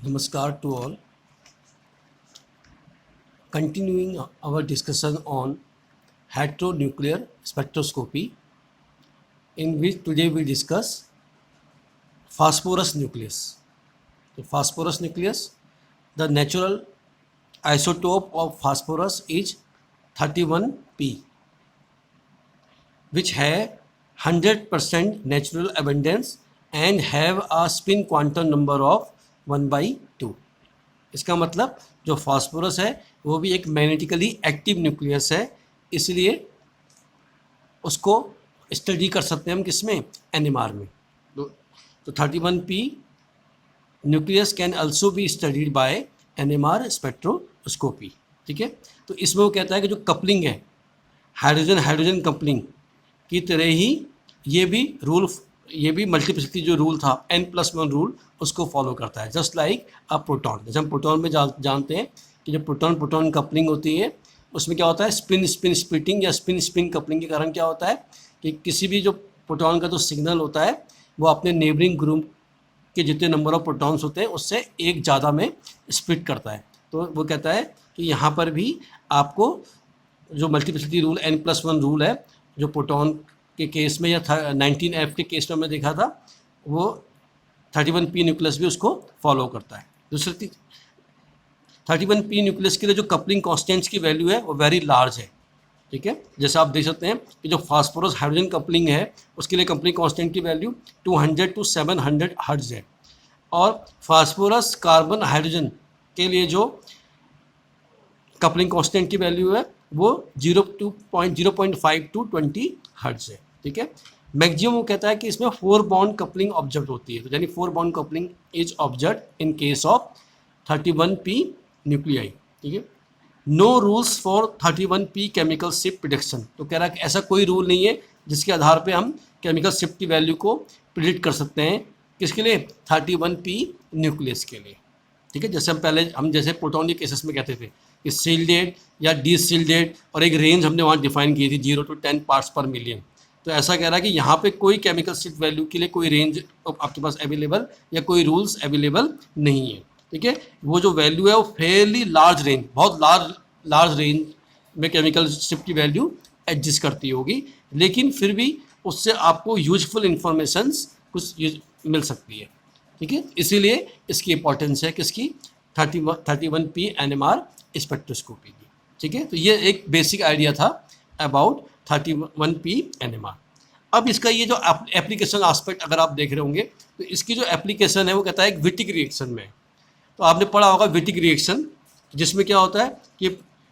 Namaskar to all. Continuing our discussion on heteronuclear spectroscopy, in which today we discuss phosphorus nucleus. So phosphorus nucleus, the natural isotope of phosphorus is 31P, which have 100% natural abundance and have a spin quantum number of 1/2. इसका मतलब जो phosphorus है वो भी एक magnetically active nucleus है, इसलिए उसको स्टडी कर सकते हैं हम किसमें, एनएमआर में। तो 31P nucleus can also be studied by NMR spectroscopy. ठीक है, तो इसमें वो कहता है कि जो कपलिंग है हाइड्रोजन हाइड्रोजन कपलिंग की तरह ही ये भी मल्टीप्लिसिटी जो रूल था N+1 रूल उसको फॉलो करता है, जस्ट लाइक अ प्रोटॉन। जैसे हम प्रोटॉन में जानते हैं कि जब प्रोटॉन प्रोटॉन कपलिंग होती है उसमें क्या होता है, स्पिन स्पिन स्प्लिटिंग या स्पिन स्पिन कपलिंग के कारण क्या होता है कि किसी भी जो प्रोटॉन का जो सिग्नल होता है वो अपने नेबरिंग ग्रुप के जितने नंबर ऑफ प्रोटॉन्स होते हैं उससे एक ज़्यादा में स्प्लिट करता है। तो वो कहता है कि यहाँ पर भी आपको जो मल्टीप्लिसिटी रूल N+1 रूल है जो प्रोटॉन के केस में या 19F के केस में हमने देखा था, वो 31P न्यूक्लियस भी उसको फॉलो करता है। दूसरी 31P न्यूक्लियस के लिए जो कपलिंग कॉन्स्टेंट्स की वैल्यू है वो वेरी लार्ज है। ठीक है, जैसे आप देख सकते हैं कि जो फास्फोरस हाइड्रोजन कपलिंग है उसके लिए कपलिंग कांस्टेंट की वैल्यू 200 to 700 हर्ट्ज है, और फास्फोरस कार्बन हाइड्रोजन के लिए जो कपलिंग कांस्टेंट की वैल्यू है वो 0.5 to 20 हर्ट्ज है। ठीक है, मैक्सिमम वो कहता है कि इसमें 4 बॉन्ड कपलिंग ऑब्जर्व होती है, तो यानी 4 bond coupling is observe in case of 31P nuclei. ठीक है, no rules for 31P chemical shift prediction. तो कह रहा है कि ऐसा कोई रूल नहीं है जिसके आधार पे हम केमिकल शिफ्ट की वैल्यू को प्रिडिक्ट कर सकते हैं, किसके लिए, 31P न्यूक्लियस के लिए। ठीक है, जैसे हम जैसे प्रोटॉन के केसेस में कहते थे कि सील्डेड या डीसील्डेड, और एक रेंज हमने वहाँ डिफाइन की थी 0 to 10 पार्ट्स पर मिलियन। तो ऐसा कह रहा है कि यहाँ पे कोई केमिकल शिफ्ट वैल्यू के लिए कोई रेंज आपके पास अवेलेबल या कोई रूल्स अवेलेबल नहीं है। ठीक है, वो जो वैल्यू है वो फेयरली लार्ज रेंज, बहुत लार्ज रेंज में केमिकल शिफ्ट की वैल्यू एडजस्ट करती होगी, लेकिन फिर भी उससे आपको यूजफुल इंफॉर्मेशंस कुछ मिल सकती है। ठीक है, इसीलिए इसकी इंपॉर्टेंस है किसकी, 31P NMR स्पेक्ट्रोस्कोपी की। ठीक है, तो ये एक बेसिक आइडिया था अबाउट 31P NMR। अब इसका ये जो एप्लीकेशन एस्पेक्ट अगर आप देख रहे होंगे तो इसकी जो एप्लीकेशन है वो कहता है एक विटिक रिएक्शन में। तो आपने पढ़ा होगा विटिक रिएक्शन, जिसमें क्या होता है कि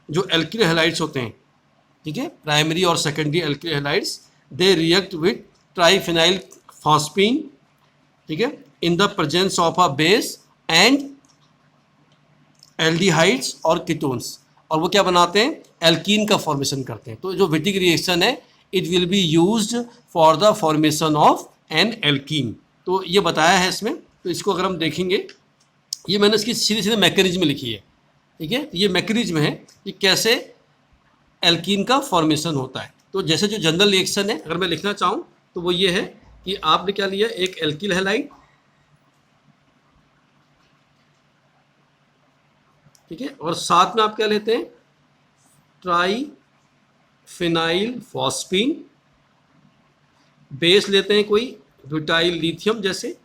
जो एल्किल हैलाइड्स होते हैं, ठीक है, प्राइमरी और secondary alkyl halides, they react with triphenyl phosphine, ठीक है, in the presence of a base and aldehydes और कीटोन्स, और वो क्या बनाते हैं, एल्कीन का फॉर्मेशन करते हैं। तो जो विटिक रिएक्शन है it will be used for the formation of N alkene. तो ये बताया है इसमें। तो इसको अगर हम देखेंगे, ये मैंने इसकी सीधे सीधे मैकेनिज्म लिखी है। ठीक है, ये मैकेनिज्म है कि कैसे एल्कीन का फॉर्मेशन होता है। तो जैसे जो जनरल रिएक्शन है अगर मैं लिखना चाहूँ तो वो ये है कि आपने क्या लिया, एक एल्किल हैलाइड, ठीक है, और साथ में आप क्या लेते हैं, ट्राइफिनाइल फॉस्फीन, बेस लेते हैं कोई ब्यूटाइल लिथियम जैसे,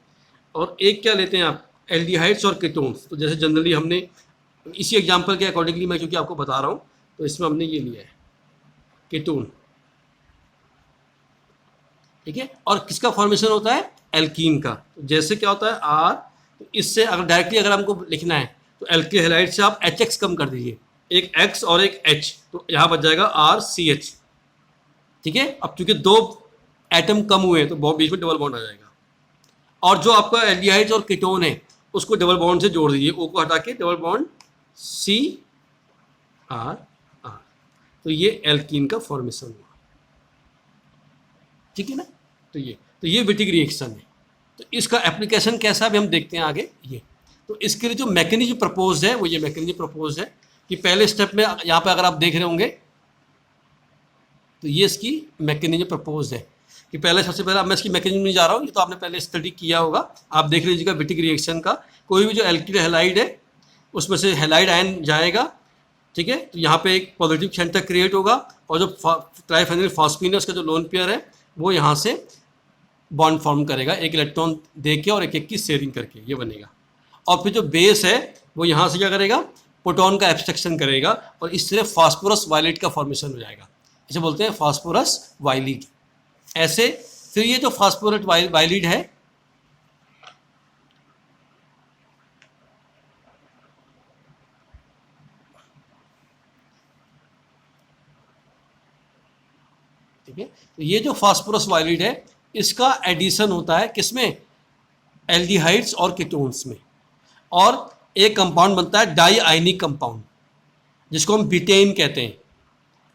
और एक क्या लेते हैं आप, एल्डिहाइड्स और कीटोन्स। तो जैसे जनरली हमने इसी एग्जांपल के अकॉर्डिंगली मैं क्योंकि आपको बता रहा हूँ तो इसमें हमने ये लिया है कीटोन। ठीक है, और किसका फॉर्मेशन होता है, एल्कीन का। तो जैसे क्या होता है R, तो इससे अगर डायरेक्टली अगर हमको लिखना है तो एल्किल हैलाइड से आप HX कम कर दीजिए, एक X और एक H, तो यहाँ बच जाएगा RCH। ठीक है, अब चूंकि 2 एटम कम हुए हैं तो बीच में डबल बॉन्ड आ जाएगा, और जो आपका एल्डिहाइड्स और कीटोन है उसको डबल बॉन्ड से जोड़ दीजिए, O को हटा के डबल बॉन्ड CR। तो ये एल्कीन का फॉर्मेशन हुआ। ठीक है ना, तो ये विटिक रिएक्शन है। तो इसका एप्लीकेशन कैसा है हम देखते हैं आगे। ये तो इसके लिए जो मैकेनिज्म प्रपोज है वो ये मैकेनिज्म प्रपोज है कि पहले स्टेप में यहाँ पे अगर आप देख रहे होंगे तो ये इसकी मैकेनिज्म प्रपोज है कि पहले सबसे पहले अब मैं इसकी मैकेनिज्म में जा रहा हूँ, ये तो आपने पहले स्टडी किया होगा, आप देख लीजिएगा विटिक रिएक्शन का। कोई भी जो एल्किड हैलाइड है उसमें से हैलाइड आयन जाएगा, ठीक है, तो यहाँ पे एक पॉजिटिव सेंटर क्रिएट होगा और जो ट्राइफेनिल फॉस्फीन है उसका जो लोन पेयर है वो यहाँ से बॉन्ड फॉर्म करेगा, एक इलेक्ट्रॉन दे के और एक एक की शेयरिंग करके ये बनेगा। और फिर जो बेस है वो यहाँ से क्या करेगा, प्रोटॉन का एब्स्ट्रक्शन करेगा और इस तरह फास्फोरस वायलेट का फॉर्मेशन हो जाएगा, इसे बोलते हैं फास्फोरस वायलेट। ऐसे फिर ये जो फास्फोरस वायलेट है ठीक है, तो ये जो फास्फोरस वायलेट है इसका एडिशन होता है किसमें, एल्डिहाइड्स और कीटोन्स में, और एक कंपाउंड बनता है डाई आयनिक कंपाउंड जिसको हम बिटेन कहते हैं,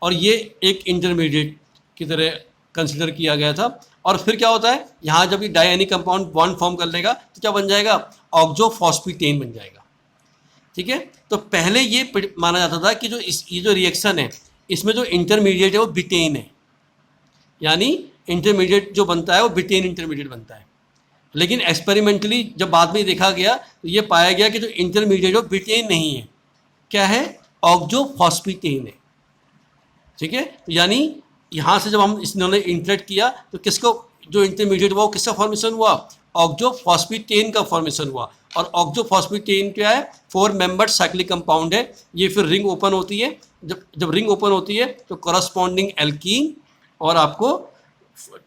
और ये एक इंटरमीडिएट की तरह कंसिडर किया गया था। और फिर क्या होता है, यहाँ जब ये di ionic compound bond form कर लेगा तो क्या बन जाएगा, ऑक्सोफॉस्फेटेन बन जाएगा, ठीक है। तो पहले ये माना जाता था कि जो ये जो रिएक्शन है इसमें जो इंटरमीडिएट है वो बिटेन है, यानी इंटरमीडिएट जो बनता है वो बिटेन इंटरमीडिएट बनता है। लेकिन एक्सपेरिमेंटली जब बाद में देखा गया तो ये पाया गया कि जो इंटरमीडिएट वो बिटेन नहीं है, क्या है, ऑक्सोफॉस्फेटेन है, ठीक है। तो यानी यहाँ से जब हम इन्होंने इंटरेक्ट किया तो किसको, जो इंटरमीडिएट हुआ वो किसका फॉर्मेशन हुआ, ऑक्सोफॉस्फेटेन का फॉर्मेशन हुआ। और ऑक्सोफॉस्फेटेन क्या है, 4 मेंबर्ड साइक्लिक कंपाउंड है। ये फिर रिंग ओपन होती है, जब रिंग ओपन होती है तो करस्पॉन्डिंग एल्कीन और आपको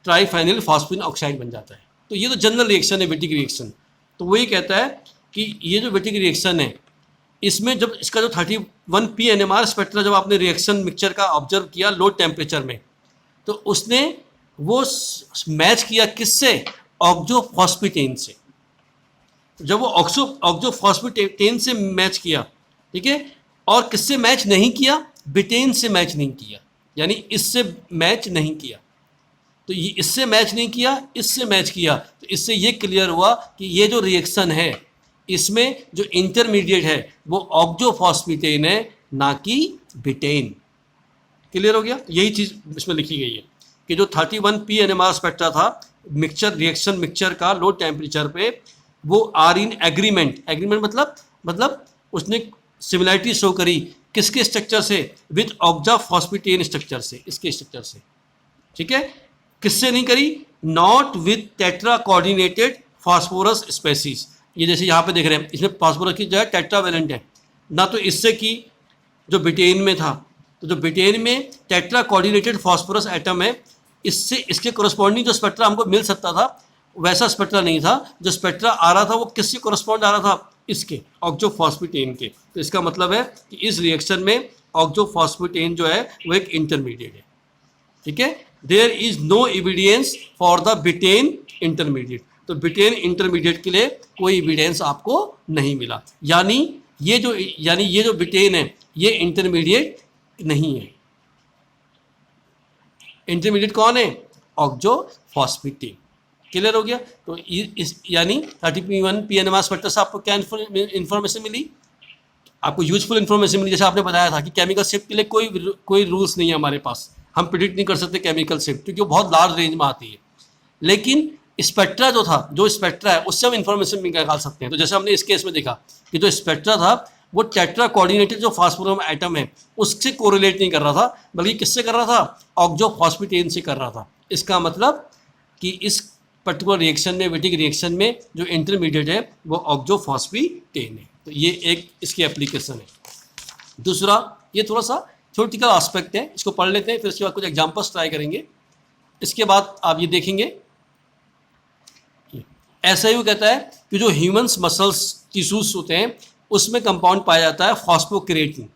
ट्राइफेनिल फॉस्फीन ऑक्साइड बन जाता है। तो ये तो जनरल रिएक्शन है विटिक रिएक्शन। तो वही कहता है कि ये जो विटिक रिएक्शन है इसमें जब इसका जो 31P NMR स्पेक्ट्रा जब आपने रिएक्शन मिक्सचर का ऑब्जर्व किया लो टेम्परेचर में, तो उसने वो मैच किया किससे, ऑक्सोफॉस्फेटेन से। जब वो ऑक्सोफॉस्फेटेन से मैच किया, ठीक है, और किससे मैच नहीं किया, बिटेन से मैच नहीं किया, यानी इससे मैच नहीं किया। तो ये इससे मैच नहीं किया, इससे मैच किया, तो इससे ये क्लियर हुआ कि ये जो रिएक्शन है इसमें जो इंटरमीडिएट है वो ऑक्सोफॉस्फेटेन है, ना कि बिटेन। क्लियर हो गया, यही चीज़ इसमें लिखी गई है कि जो 31P NMR स्पेक्ट्रा था मिक्सचर रिएक्शन मिक्सचर का लो टेम्परेचर पे, वो आर इन एग्रीमेंट, एग्रीमेंट मतलब उसने सिमिलैरिटी शो करी किसके स्ट्रक्चर से, विद ऑक्सोफॉस्फेटेन स्ट्रक्चर से, इसके स्ट्रक्चर से, ठीक है। किससे नहीं करी, not with tetra coordinated phosphorus species. ये जैसे यहाँ पे देख रहे हैं इसमें फास्फोरस की जो है टेट्रावेलेंट है, ना तो इससे की जो बिटेन में था, तो जो बिटेन में टेट्रा कोऑर्डिनेटेड फास्फोरस एटम है, इससे इसके कोरस्पॉन्डिंग जो स्पेक्ट्रा हमको मिल सकता था वैसा स्पेक्ट्रा नहीं था। जो स्पेक्ट्रा आ रहा था वो किससे कोरस्पॉन्ड आ रहा था, इसके ऑक्सोफॉस्फेटेन के। तो इसका मतलब है कि इस रिएक्शन में ऑक्सोफॉस्फेटेन जो है वो एक इंटरमीडिएट है, ठीक है। There is no evidence for the betaine intermediate. तो बिटेन इंटरमीडिएट के लिए कोई एविडेंस आपको नहीं मिला, यानी ये जो बिटेन है ये इंटरमीडिएट नहीं है। इंटरमीडिएट कौन है, ऑक्सोफॉस्फेटेन। क्लियर हो गया। तो इस यानी 31P NMR स्पेक्ट्रा से आपको क्या इन्फॉर्मेशन मिली, आपको यूजफुल इन्फॉर्मेशन मिली। जैसे आपने बताया था कि केमिकल शिफ्ट के लिए कोई रूल्स नहीं है हमारे पास, हम प्रिडिक्ट नहीं कर सकते केमिकल शिफ्ट क्योंकि वो बहुत लार्ज रेंज में आती है। लेकिन स्पेक्ट्रा जो था, जो स्पेक्ट्रा है उससे हम इन्फॉर्मेशन निकाल सकते हैं। तो जैसे हमने इस केस में देखा कि जो स्पेक्ट्रा था वो टेट्रा कोऑर्डिनेटेड जो फास्फोरस एटम है उससे कोरिलेट नहीं कर रहा था, बल्कि किससे कर रहा था, ऑक्सोफॉस्फेटेन से कर रहा था। इसका मतलब कि इस पर्टिकुलर रिएक्शन में, विटिक रिएक्शन में जो इंटरमीडिएट है वो ऑक्सोफॉस्फेटेन है। तो ये एक इसकी एप्लीकेशन है। दूसरा, ये थोड़ा सा थ्योरेटिकल एस्पेक्ट है, इसको पढ़ लेते हैं, फिर उसके बाद कुछ एग्जांपल्स ट्राई करेंगे। इसके बाद आप ये देखेंगे, ऐसा ही कहता है कि जो ह्यूमंस मसल्स टिश्यूज होते हैं उसमें कंपाउंड पाया जाता है फॉस्फोक्रेटिन।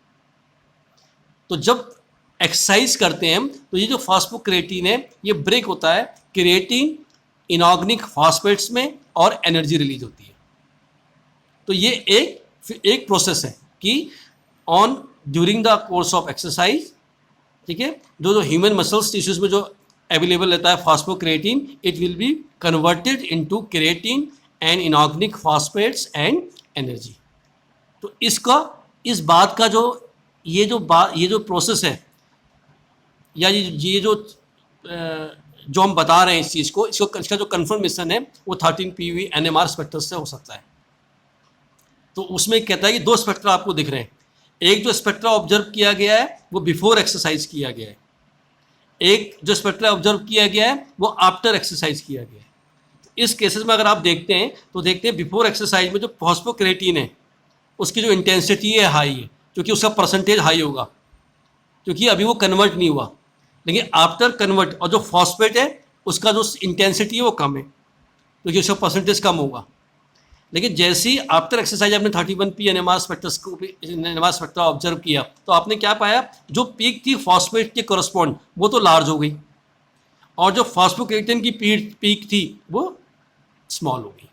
तो जब एक्सरसाइज करते हैं हम तो ये जो फॉस्फोक्रेटिन है ये ब्रेक होता है क्रिएटिन इनऑर्गेनिक फॉस्फेट्स में और एनर्जी रिलीज होती है। तो ये एक प्रोसेस है कि on during the course of exercise, ठीक है, जो ह्यूमन मसल्स टिश्यूज में जो अवेलेबल रहता है phosphocreatine, it will be converted into creatine and inorganic phosphates and energy. तो इस बात का ये जो प्रोसेस है या ये जो जो हम बता रहे हैं इस चीज़ को, इसका जो कन्फर्मेशन है वो 13 PeV NMR स्पेक्ट्रम से हो सकता है। तो उसमें कहता है कि दो स्पेक्ट्रा आपको दिख रहे हैं, एक जो स्पेक्ट्रा ऑब्जर्व किया गया है वो बिफोर एक्सरसाइज किया गया है, एक जो स्पेक्ट्रा ऑब्जर्व किया गया है वो आफ्टर एक्सरसाइज किया गया है। इस केसेस में अगर आप देखते हैं तो देखते हैं बिफोर एक्सरसाइज में जो फॉस्फोक्रेटिन है उसकी जो इंटेंसिटी है हाई है, क्योंकि उसका परसेंटेज हाई होगा, क्योंकि अभी वो कन्वर्ट नहीं हुआ। लेकिन आफ्टर कन्वर्ट और जो फॉस्फेट है उसका जो इंटेंसिटी है वो कम है, क्योंकि उसका परसेंटेज कम होगा। लेकिन जैसे ही आफ्टर एक्सरसाइज आपने 31P NMR स्पेक्ट्रा ऑब्जर्व किया तो आपने क्या पाया, जो पीक थी फॉस्फेट के करस्पॉन्ड वो तो लार्ज हो गई, और जो फॉस्फोक्रेटिन की पीक थी वो स्मॉल हो गई।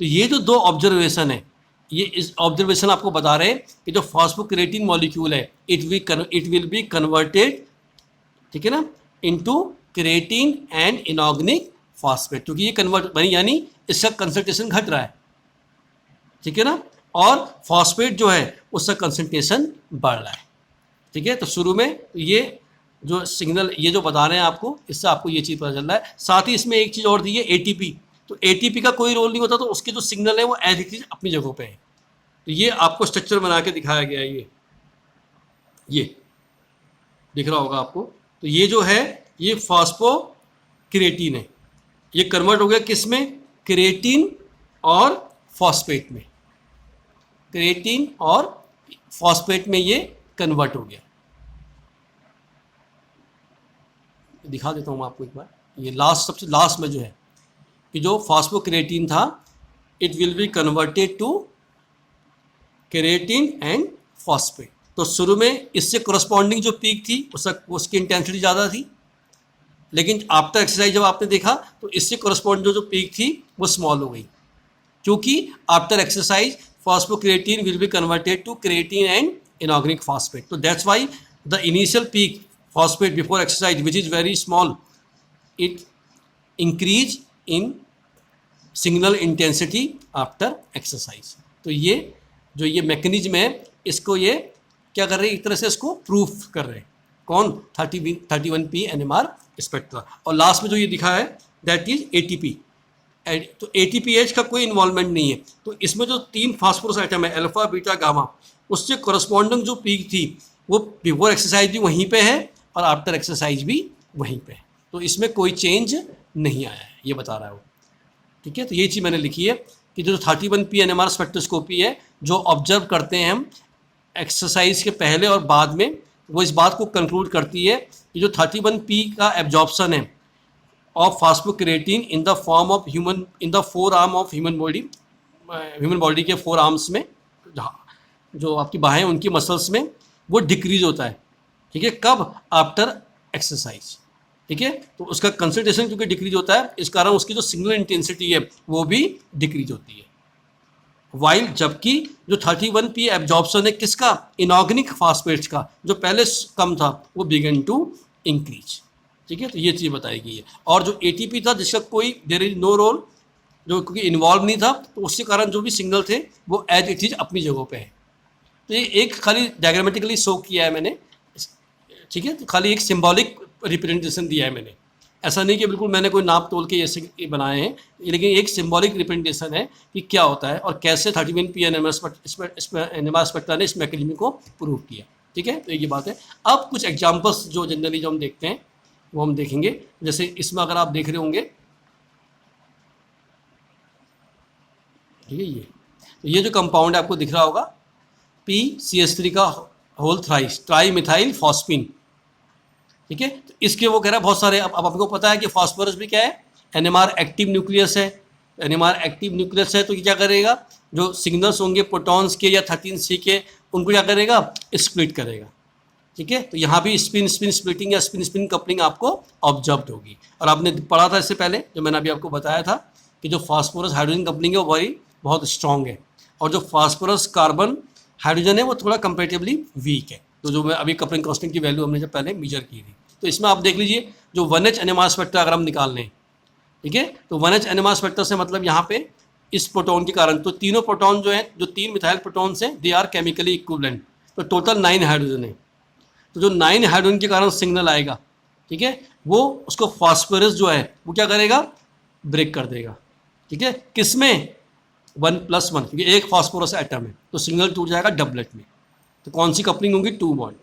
तो ये जो दो ऑब्जर्वेशन है, ये इस ऑब्जर्वेशन आपको बता रहे हैं कि जो फॉस्फोक्रेटिन मॉलिक्यूल है इट विल बी कन्वर्टेड, ठीक है ना, into creatine and inorganic phosphate, क्योंकि ये कन्वर्ट बनी यानी इसका कंसंट्रेशन घट रहा है, ठीक है ना, और फॉस्फेट जो है उसका कंसंट्रेशन बढ़ रहा है, ठीक है। तो शुरू में ये जो सिग्नल ये जो बता रहे हैं आपको, इससे आपको ये चीज़ पता चल रहा है। साथ ही इसमें एक चीज़ और दी है ATP, तो ATP का कोई रोल नहीं होता, तो उसके जो सिग्नल है वो एज इट इज अपनी जगह पे है। तो ये आपको स्ट्रक्चर बना के दिखाया गया है, ये दिख रहा होगा आपको। तो ये जो है ये फॉस्फोक्रेटिन है, ये कन्वर्ट हो गया किस में, क्रेटिन और फॉस्फेट में, क्रेटिन और फॉस्फेट में ये कन्वर्ट हो गया। दिखा देता हूँ आपको एक बार, ये लास्ट सबसे लास्ट में जो है कि जो फॉस्फोक्रेटिन था it will be converted to creatine and phosphate. तो शुरू में इससे कोरस्पॉन्डिंग जो पीक थी उसकी इंटेंसिटी ज़्यादा थी, लेकिन आफ्टर एक्सरसाइज जब आपने देखा तो इससे कोरस्पॉन्डिंग जो पीक थी वो स्मॉल हो गई, क्योंकि after exercise phosphocreatine will be converted to creatine and inorganic phosphate. तो that's why the initial peak phosphate before exercise which is very small, it increase in signal intensity after exercise। तो ये जो ये mechanism है इसको ये क्या कर रहे हैं, एक तरह से इसको प्रूफ कर रहे हैं कौन, 31P NMR स्पेक्ट्रा। और लास्ट में जो ये दिखा है दैट इज ATP। तो ATPH का कोई इन्वॉल्वमेंट नहीं है। तो इसमें जो 3 फास्फोरस आइटम है अल्फा बीटा गामा, उससे कोरस्पॉन्डिंग जो पीक थी वो बिफोर एक्सरसाइज भी वहीं पे है और आफ्टर एक्सरसाइज भी वहीं पे है। तो इसमें कोई चेंज नहीं आया है, ये बता रहा है वो, ठीक है। तो ये चीज़ मैंने लिखी है कि जो 31P NMR स्पेक्ट्रोस्कोपी है जो ऑब्जर्व करते हैं हम एक्सरसाइज के पहले और बाद में, वो इस बात को कंक्लूड करती है कि जो 31P का एब्जॉर्प्शन है of phosphocreatine in the form of human in the forearm of human body के 4 आर्म्स में, जो आपकी बाहें उनकी मसल्स में वो डिक्रीज होता है, ठीक है। कब, आफ्टर एक्सरसाइज, ठीक है। तो उसका कंसंट्रेशन क्योंकि डिक्रीज होता है इस कारण उसकी जो सिग्नल इंटेंसिटी है वो भी डिक्रीज होती है। वाइल जबकि जो 31P एब्जॉर्प्शन है किसका, इनऑर्गेनिक फॉस्फेट्स का, जो पहले कम था वो बिगन टू इंक्रीज, ठीक है। तो ये चीज़ बताई गई है। और जो ATP था जिसका कोई देयर इज नो रोल, जो क्योंकि इन्वॉल्व नहीं था, तो उसके कारण जो भी सिग्नल थे वो एज इट इज अपनी जगह पे है। तो ये एक खाली डायग्रामेटिकली शो किया है मैंने, ठीक है। तो खाली एक सिंबॉलिक रिप्रेजेंटेशन दिया है मैंने, ऐसा नहीं कि बिल्कुल मैंने कोई नाप तोल के ऐसे बनाए हैं, लेकिन एक सिंबॉलिक रिप्रेजेंटेशन है कि क्या होता है और कैसे 31P NMR स्पेक्ट्रा ने इस मैकेनिज्म को प्रूव किया, ठीक है। तो ये बात है। अब कुछ एग्जांपल्स जो जनरली जो हम देखते हैं वो हम देखेंगे। जैसे इसमें अगर आप देख रहे होंगे, ठीक है, ये जो कंपाउंड है आपको दिख रहा होगा PCH3 का whole thrice tri methyl phosphine, ठीक है। तो इसके वो कह रहा है बहुत सारे, अब आपको पता है कि फॉस्फोरस भी क्या है, NMR एक्टिव न्यूक्लियस है। NMR एक्टिव न्यूक्लियस है तो ये क्या करेगा, जो सिग्नल्स होंगे प्रोटॉन्स के या 13C के उनको क्या करेगा, स्प्लिट करेगा, ठीक है। तो यहाँ भी स्पिन स्प्लिटिंग या स्पिन कपलिंग आपको ऑब्जर्व होगी। और आपने पढ़ा था इससे पहले जो मैंने अभी आपको बताया था कि जो फास्फोरस हाइड्रोजन कपलिंग है वो बहुत स्ट्रॉन्ग है, और जो फास्फोरस कार्बन हाइड्रोजन है वो थोड़ा कंपेरेटिवली वीक है। तो जो मैं अभी कपलिंग कांस्टेंट की वैल्यू हमने जब पहले मेजर की थी, तो इसमें आप देख लीजिए जो 1H NMR स्पेक्ट्रा अगर हम निकाल लें, ठीक है, तो 1H NMR स्पेक्ट्रा से मतलब यहाँ पे इस प्रोटॉन के कारण, तो तीनों प्रोटॉन जो हैं, जो 3 मिथाइल प्रोटॉन्स हैं, दे आर केमिकली इक्विवेलेंट, तो टोटल 9 हाइड्रोजन है। तो जो 9 हाइड्रोजन के कारण सिग्नल आएगा, ठीक है, वो उसको फास्फोरस जो है वो क्या करेगा, ब्रेक कर देगा। ठीक है, किसमें, 1+1, क्योंकि एक फास्फोरस एटम है तो सिग्नल टूट जाएगा डबलेट में। तो कौन सी कपलिंग होगी, 2 बॉन्ड।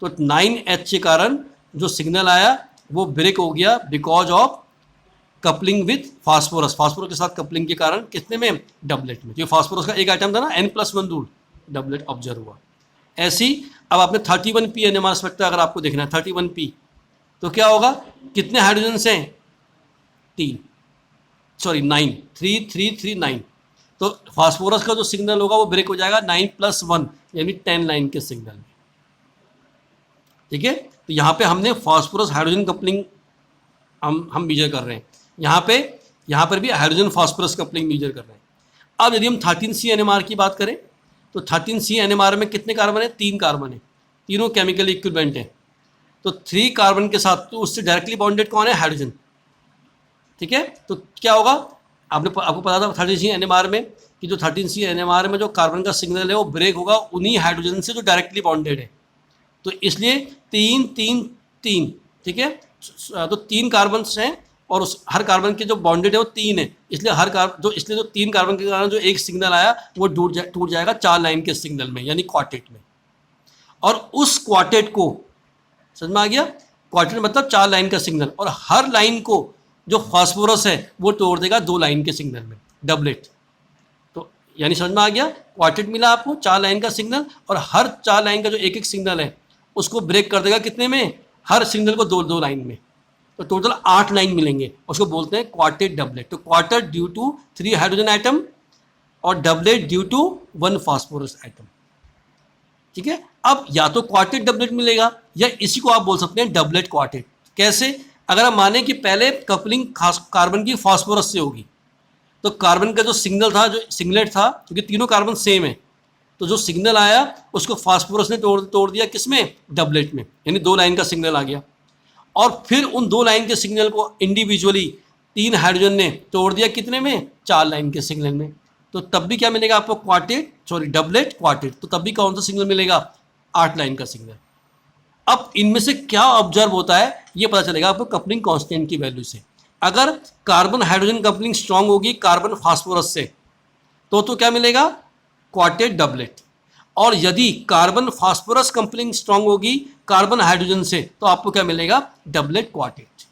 तो 9H के कारण जो सिग्नल आया वो ब्रेक हो गया because of coupling with phosphorus, phosphorus के साथ कपलिंग के कारण कितने में, डबलेट में। जो फास्फोरस का एक आइटम था ना, N+1 रूल, डबलेट ऑब्जर्व हुआ। ऐसी अब आपने 31P एनएमआर स्पेक्ट्रा अगर आपको देखना है 31P, तो क्या होगा, कितने हाइड्रोजन हैं, 3, सॉरी 9, 3 3 3 9। तो फास्फोरस का जो सिग्नल होगा वो ब्रेक हो जाएगा 9+1 यानी 10 लाइन के सिग्नल में। ठीक है, तो यहाँ पे हमने फास्फोरस हाइड्रोजन कपलिंग हम मीजर कर रहे हैं। यहाँ पर भी हाइड्रोजन फास्फोरस कपलिंग मीजर कर रहे हैं। अब यदि हम 13C एनएमआर की बात करें तो 13C एनएमआर में कितने कार्बन है, 3 कार्बन है, तीनों केमिकल इक्विवेलेंट है। तो 3 कार्बन के साथ तो उससे डायरेक्टली बॉन्डेड कौन है, हाइड्रोजन। ठीक है, तो क्या होगा, आपको पता था 13C एनएमआर में कि जो 13C एनएमआर में जो कार्बन का सिग्नल है वो ब्रेक होगा उन्हीं हाइड्रोजन से जो डायरेक्टली बॉन्डेड है। तो इसलिए 3 3 3, ठीक है, तो 3 कार्बन हैं और उस हर कार्बन के जो बॉन्डेड है वो 3 है, इसलिए जो 3 कार्बन के कारण जो एक सिग्नल आया वो टूट जाएगा 4 लाइन के सिग्नल में यानी क्वार्टेट में। और उस क्वार्टेट को, समझ में आ गया, क्वार्टेट मतलब 4 लाइन का सिग्नल, और हर लाइन को जो फास्फोरस है वो तोड़ देगा 2 लाइन के सिग्नल में, डबलेट। तो यानी समझ में आ गया, क्वार्टेट मिला आपको 4 लाइन का सिग्नल, और हर 4 लाइन का जो एक एक सिग्नल है उसको ब्रेक कर देगा कितने में, हर सिग्नल को 2 लाइन में। तो टोटल 8 लाइन मिलेंगे, उसको बोलते हैं क्वार्टेट डबलेट। तो quarter due to 3 hydrogen atom और doublet due to 1 phosphorus atom. ठीक है, अब या तो क्वार्टेट डबलेट मिलेगा या इसी को आप बोल सकते हैं डबलेट क्वार्टेट। कैसे, अगर हम माने कि पहले कपलिंग कार्बन की फास्फोरस से होगी, तो कार्बन का जो सिग्नल था, जो सिग्नलेट था, क्योंकि तीनों कार्बन सेम है, तो जो सिग्नल आया उसको फास्फोरस ने तोड़ दिया किसमें, डबलेट में, यानी 2 लाइन का सिग्नल आ गया। और फिर उन 2 लाइन के सिग्नल को इंडिविजुअली 3 हाइड्रोजन ने तोड़ दिया कितने में, 4 लाइन के सिग्नल में। तो तब भी क्या मिलेगा आपको, डबलेट क्वार्टेट। तो तब भी कौन सा सिग्नल मिलेगा, 8 लाइन का सिग्नल। अब इनमें से क्या ऑब्जर्व होता है ये पता चलेगा आपको कपलिंग कांस्टेंट की वैल्यू से। अगर कार्बन हाइड्रोजन कपलिंग स्ट्रांग होगी कार्बन फास्फोरस से तो क्या मिलेगा, क्वार्टेट डबलेट। और यदि कार्बन फास्फोरस कपलिंग स्ट्रांग होगी कार्बन हाइड्रोजन से तो आपको क्या मिलेगा, डबलेट क्वार्टेट।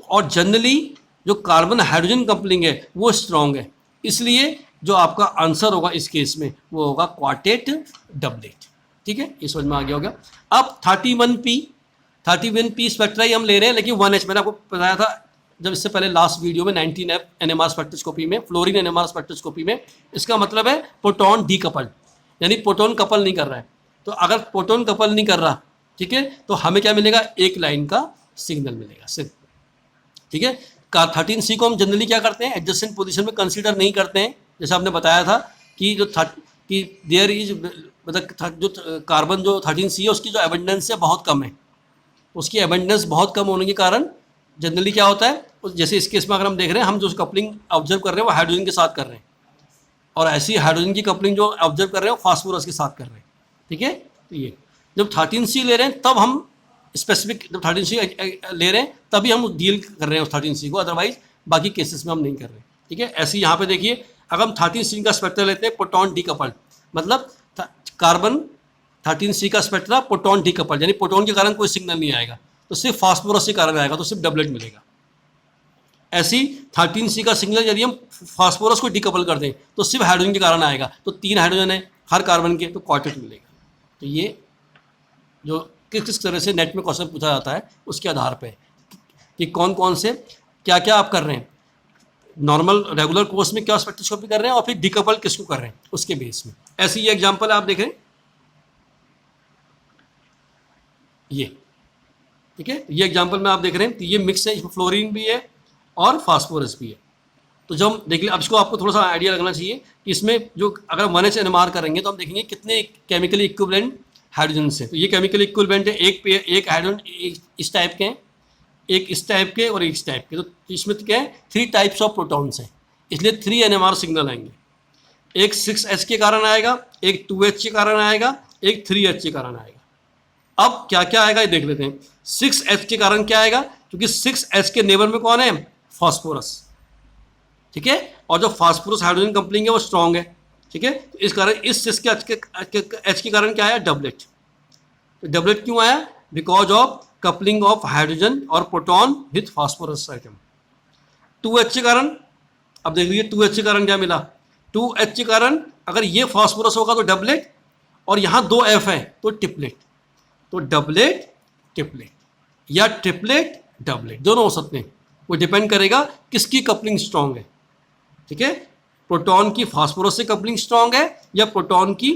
और जनरली जो कार्बन हाइड्रोजन कपलिंग है वो स्ट्रांग है, इसलिए जो आपका आंसर होगा इस केस में वो होगा क्वार्टेट डबलेट। ठीक है, ये समझ में आ गया होगा। अब 31P स्पेक्ट्रा ही हम ले रहे हैं, लेकिन 1H मैंने आपको बताया था जब इससे पहले लास्ट वीडियो में 19F एनएमआर स्पेक्ट्रोस्कोपी में, फ्लोरीन एनएमआर स्पेक्ट्रोस्कोपी में, इसका मतलब है प्रोटॉन डीकपल्ड, यानी प्रोटॉन कपल नहीं कर रहा है। तो अगर प्रोटॉन कपल नहीं कर रहा, ठीक है, तो हमें क्या मिलेगा, 1 लाइन का सिग्नल मिलेगा सिर्फ। ठीक है, 13C को हम जनरली क्या करते हैं, एडजेसेंट पोजीशन में कंसीडर नहीं करते हैं। जैसे आपने बताया था कि देयर इज, मतलब जो कार्बन जो 13C है उसकी जो एबंडेंस है बहुत कम है, उसकी एबंडेंस बहुत कम होने के कारण जनरली क्या होता है, जैसे इस केस में अगर हम देख रहे हैं, हम जो कपलिंग ऑब्जर्व कर रहे हैं वो हाइड्रोजन के साथ कर रहे हैं, और ऐसी हाइड्रोजन की कपलिंग जो ऑब्जर्व कर रहे हैं वो फास्फोरस के साथ कर रहे हैं। ठीक है, तो ये जब 13C ले रहे हैं तब हम स्पेसिफिक, जब 13C ले रहे हैं तभी हम डील कर रहे हैं उस 13C को, अदरवाइज बाकी केसेस में हम नहीं कर रहे हैं। ठीक है, ऐसे यहाँ पे देखिए, अगर हम 13C का स्पेक्ट्रा लेते हैं प्रोटॉन डीकपल्ड, मतलब कार्बन 13C का स्पेक्ट्रा प्रोटॉन डीकपल्ड, यानी प्रोटॉन के कारण कोई सिग्नल नहीं आएगा, तो सिर्फ फास्फोरस के कारण आएगा, तो सिर्फ डबलेट मिलेगा। ऐसी 13C का सिग्नल यदि हम फास्फोरस को डीकपल कर दें तो सिर्फ हाइड्रोजन के कारण आएगा, तो 3 हाइड्रोजन है हर कार्बन के, तो क्वार्टेट मिलेगा। तो ये जो किस तरह से नेट में क्वेश्चन पूछा जाता है उसके आधार पे कि कौन कौन से क्या क्या आप कर रहे हैं, नॉर्मल रेगुलर कोर्स में क्या स्पेक्ट्रोस्कोपी कर रहे हैं और फिर डीकपल किसको कर रहे हैं उसके बेस में। ऐसी ये एग्जांपल आप देख रहे हैं, ये ठीक है, ये एग्जांपल में आप देख रहे हैं, तो ये मिक्स है, इसमें फ्लोरीन भी है और फास्फोरस भी है। तो जब हम देख लें, अब इसको आपको थोड़ा सा आइडिया लगना चाहिए कि इसमें जो अगर 1H एनएमआर करेंगे तो हम देखेंगे कितने केमिकली इक्विवेलेंट हाइड्रोजन से। तो ये केमिकली इक्विवेलेंट है, एक हाइड्रोजन इस टाइप के हैं, एक इस टाइप के और एक इस टाइप के। तो इसमें तो क्या है, 3 टाइप्स ऑफ प्रोटॉन्स हैं, इसलिए 3 एनएमआर सिग्नल आएंगे। एक 6H के कारण आएगा, एक 2H के कारण आएगा, एक 3H के कारण आएगा। अब क्या क्या आएगा ये देख लेते हैं। 6H के कारण क्या आएगा, क्योंकि 6H के नेबर में कौन है, फास्फोरस, ठीक है, और जो फास्फोरस हाइड्रोजन कपलिंग है वो स्ट्रांग है, ठीक है, तो इस कारण इस 6H के कारण क्या आया, डबलेट। तो डबलेट क्यों आया, because of coupling of hydrogen और proton with phosphorus atom. 2H के कारण, अब देख लीजिए 2H के कारण क्या मिला, 2H के कारण अगर ये फास्फोरस होगा तो डबलेट, और यहाँ 2F है तो ट्रिपलेट, तो डबलेट ट्रिपलेट या ट्रिपलेट डबलेट दोनों हो सकते हैं, वो डिपेंड करेगा किसकी कपलिंग स्ट्रांग है, ठीक है, प्रोटॉन की फास्फोरस से कपलिंग स्ट्रांग है या प्रोटॉन की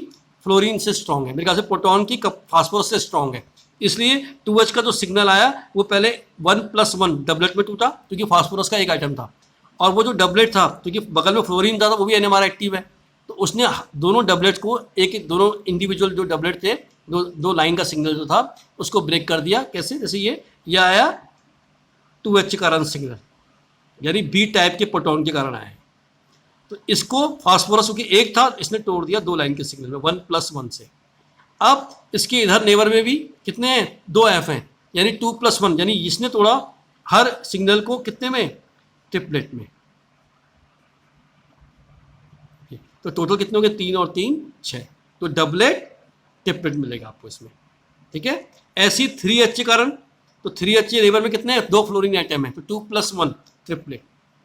फ्लोरीन से स्ट्रांग है। मेरे ख्याल से प्रोटॉन की फास्फोरस से स्ट्रांग है, इसलिए 2H का जो सिग्नल आया वो पहले 1+1 डबलेट में टूटा क्योंकि फास्फोरस का एक आइटम था, और वो जो डबलेट था क्योंकि बगल में फ्लोरीन था वो भी NMR एक्टिव है, तो उसने दोनों डबलेट को एक दोनों इंडिविजुअल जो डबलेट थे दो लाइन का सिग्नल जो था उसको ब्रेक कर दिया। कैसे, जैसे ये आया 2H के कारण सिग्नल, यानी B टाइप के प्रोटॉन के कारण आया है, तो इसको फास्फोरस क्योंकि एक था इसने तोड़ दिया 2 लाइन के सिग्नल में 1+1 से। अब इसके इधर नेबर में भी कितने हैं, 2F हैं, यानी 2+1, यानी इसने तोड़ा हर सिग्नल को कितने में, ट्रिपलेट में, तो टोटल कितने हो गए, 3 और 3 6, तो डबलेट ट्रिपलेट मिलेगा आपको इसमें, ठीक है। ऐसी 3H के कारण, तो 3H के नेबर में कितने हैं, 2 फ्लोरीन आइटम है, तो 2+1 ट्रिपलेट,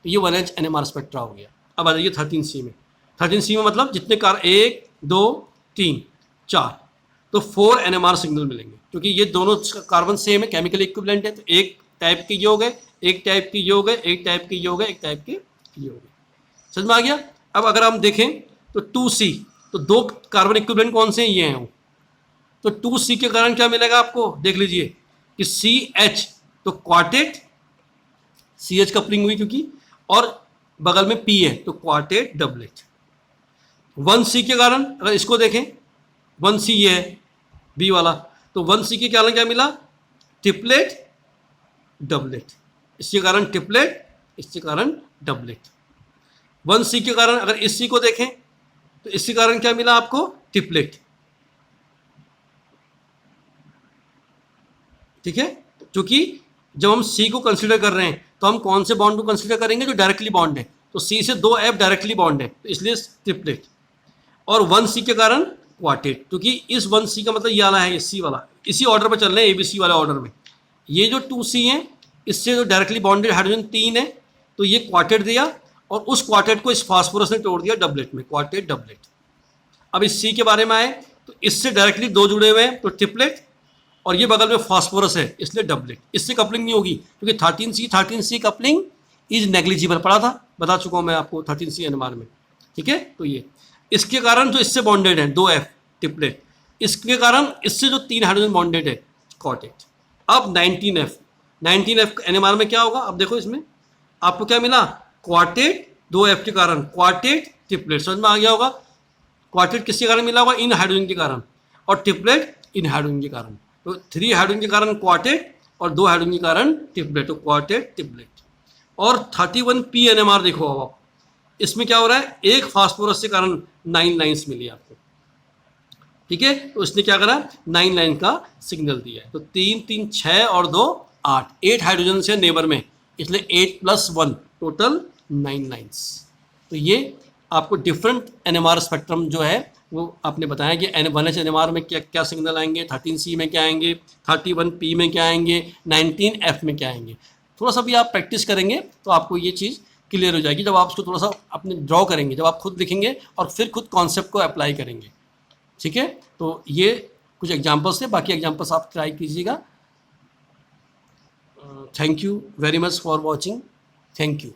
तो ये 1H NMR स्पेक्ट्रा हो गया। अब आ जाइए 13C में। 13C में मतलब जितने 1 2 3 4, तो 4 NMR सिग्नल मिलेंगे क्योंकि ये दोनों कार्बन सेम है, केमिकल इक्विवेलेंट है, तो एक टाइप के ये हो गए, एक टाइप के ये हो गए, एक टाइप के ये हो गए, एक टाइप के ये हो गए, समझ में आ गया। अब अगर हम देखें तो 2C, तो 2 कार्बन इक्विवेलेंट कौन से हैं, ये हैं, तो 2C के कारण क्या मिलेगा आपको, देख लीजिए कि CH, तो क्वार्टेट, CH कपलिंग हुई क्योंकि, और बगल में P है तो क्वार्टेट डबलेट। 1C के कारण अगर इसको देखें, 1C ये है B वाला, तो 1C के कारण क्या मिला, ट्रिपलेट डबलेट, इसके कारण ट्रिपलेट, इसके कारण डबलेट। 1C के कारण अगर इस C को देखें तो इसके कारण क्या मिला आपको, ट्रिपलेट, ठीक है, क्योंकि जब हम C को कंसीडर कर रहे हैं तो हम कौन से बॉन्ड को कंसीडर करेंगे, जो डायरेक्टली बॉन्ड है, तो C से 2F डायरेक्टली बॉन्ड है, तो इसलिए ट्रिपलेट। और 1C के कारण क्वार्टेट, क्योंकि इस 1C का मतलब ये वाला है, इसी वाला, इसी ऑर्डर पर चल रहे हैं, ABC वाले ऑर्डर में। ये जो 2C है इससे जो डायरेक्टली बॉन्डेड हाइड्रोजन 3 है, तो ये क्वार्टेट दिया, और उस क्वार्टेट को इस फास्फोरस ने तोड़ दिया डबलेट में, क्वार्टेट डबलेट। अब इस C के बारे में आए तो इससे डायरेक्टली 2 जुड़े हुए हैं तो ट्रिपलेट, और ये बगल में फास्फोरस है इसलिए डबलेट। इससे कपलिंग नहीं होगी क्योंकि 13C कपलिंग इज नेग्लिजिबल, पढ़ा था, बता चुका हूँ मैं आपको 13C NMR में, ठीक है। तो ये इसके कारण जो इससे बॉन्डेड है 2F ट्रिपलेट, इसके कारण इससे जो 3 हाइड्रोजन बॉन्डेड है क्वार्टेट। अब 19F NMR में क्या होगा, अब देखो इसमें आपको क्या मिला, क्वार्टेट 2F के कारण क्वार्टेट ट्रिपलेट, समझ में आ गया होगा। क्वार्टेट किसके कारण मिला होगा, इन हाइड्रोजन के कारण, और ट्रिपलेट इन हाइड्रोजन के कारण, तो 3 हाइड्रोजन के कारण क्वार्टेट और 2 हाइड्रोजन के कारण ट्रिपलेट, तो क्वार्टेट ट्रिपलेट। और 31P NMR देखो, अब आप इसमें क्या हो रहा है, एक फास्फोरस के कारण 9 लाइन्स मिली आपको, ठीक है, तो इसने क्या करा, 9 लाइन का सिग्नल दिया है, तो 3 3 6 और 2 8, 8 हाइड्रोजन से नेबर में, इसलिए 8+1 टोटल 9 लाइन्स। तो ये आपको डिफरेंट NMR स्पेक्ट्रम जो है वो आपने बताया कि 1H NMR में क्या क्या सिग्नल आएंगे, 13C में क्या आएंगे, 31P में क्या आएंगे, 19F में क्या आएंगे। थोड़ा सा भी आप प्रैक्टिस करेंगे तो आपको ये चीज़ क्लियर हो जाएगी, जब आप उसको थोड़ा सा अपने ड्रॉ करेंगे, जब आप खुद लिखेंगे और फिर खुद कॉन्सेप्ट को अप्लाई करेंगे, ठीक है। तो ये कुछ एग्जाम्पल्स थे, बाकी एग्जाम्पल्स आप ट्राई कीजिएगा। Thank you very much for watching, thank you.